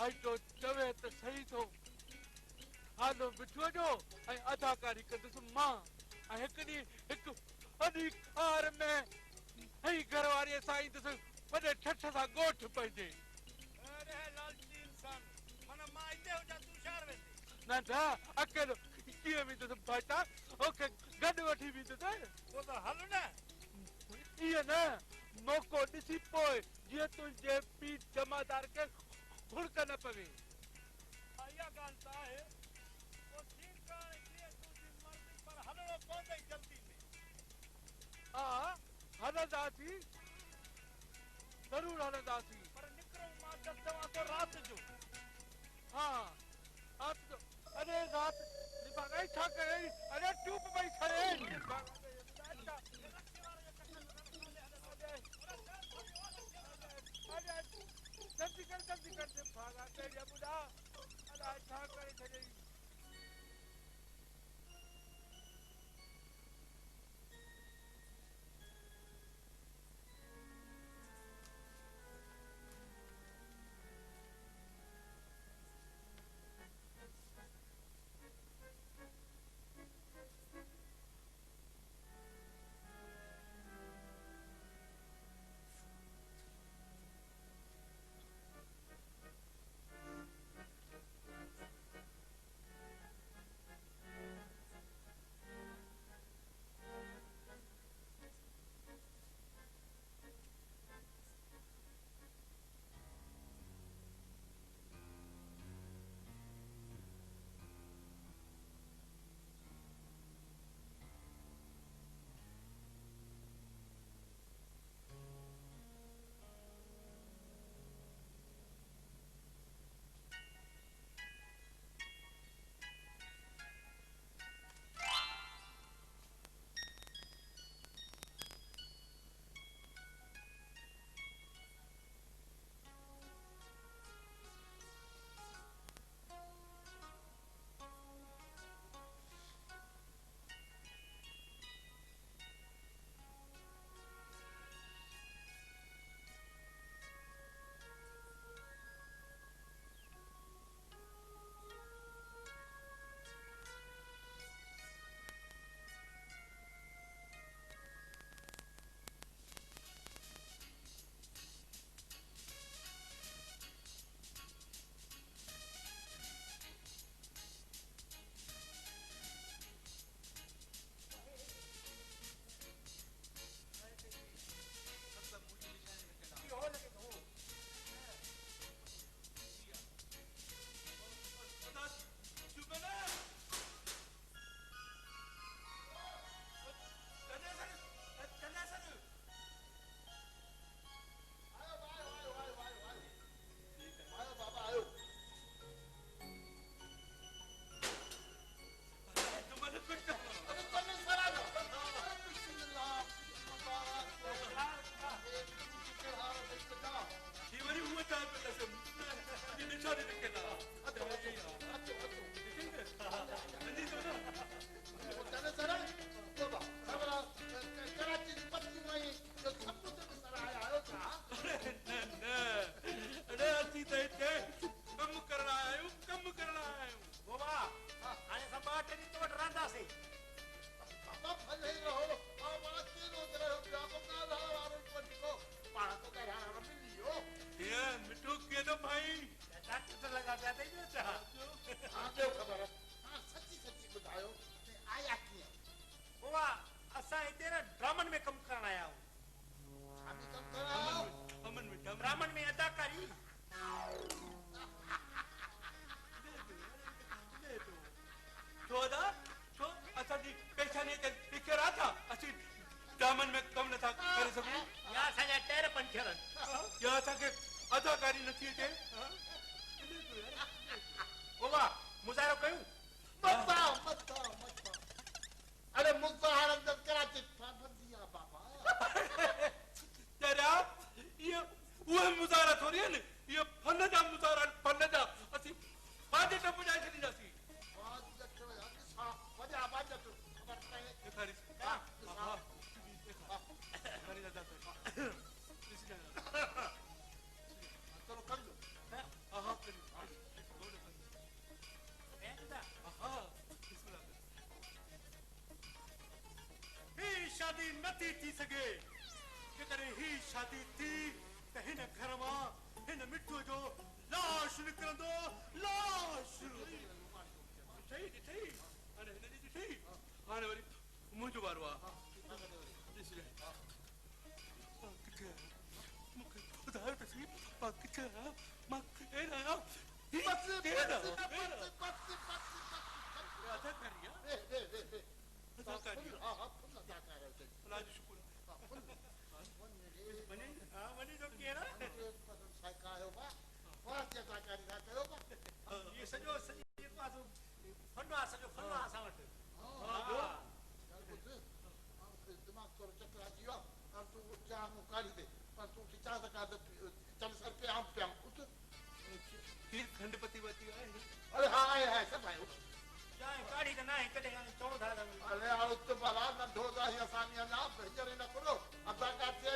भाई तो चवे तो सही तो हालो बिठो जो ऐं अदाकारी कंदुसि मां ऐं हिकु ॾींहुं हिकु अधिकार में हई घरवारीअ सां ईंदुसि वॾे ठठ सां ॻोठ पइजे अरे लालची इंसान मन मां हिते हुजां तूं शहर वेंदे न न अकेलो कीअं वेंदुसि भाईटा ओके गॾु वठी वेंदुसि पोइ त हल न इहो न मौक़ो ॾिसी पोइ जीअं तुंहिंजे पीउ जमादार खे हुड़क न पवे इहा ॻाल्हि त आहे पोइ ठीकु आहे जीअं तुंहिंजी मर्ज़ी पर हलणो पवंदई जल्दी में हा हलंदासीं ज़रूरु हलंदासीं पर निकिरूं मां त चवां थो राति जो हा राति जो अरे राति निभागाई छा करे अरे ट्यूब पई खड़े जल्दी कर भागा तेरी बुढ़ा अरे छा करे छॾई नथी थी सघे जेकॾहिं ही शादी थी त हिन घर मां हिन मिठूअ जो लाश निकिरंदो लाश ॾिठई ॾिठई हाणे हिन जी ॾिठई हाणे वरी मुंहिंजो वारो आहे ॾिस मां किथे आहियां मूंखे ॿुधायो त सही मां किथे आहियां मां केरु आहियां अदाकारी आहे अदाकारी अलाह जो शुक्र वञी जो केरु इहे सॼो सॼी फन आहे सॼो फन आहे असां वटि दिमाग़ थोरो चकर अची वियो आहे तूं चाह मूं काढ़ी दे पर तूं चाह त काढ चल सर पिया पिया उठ खीर खंडपति वती आहे अरे हा आहे सभु आहे चांहि काढ़ी त न आहे कॾहिं चओ था अरे उत भला नंढो त असांजी अञा हींअर न करो अदाकार थिए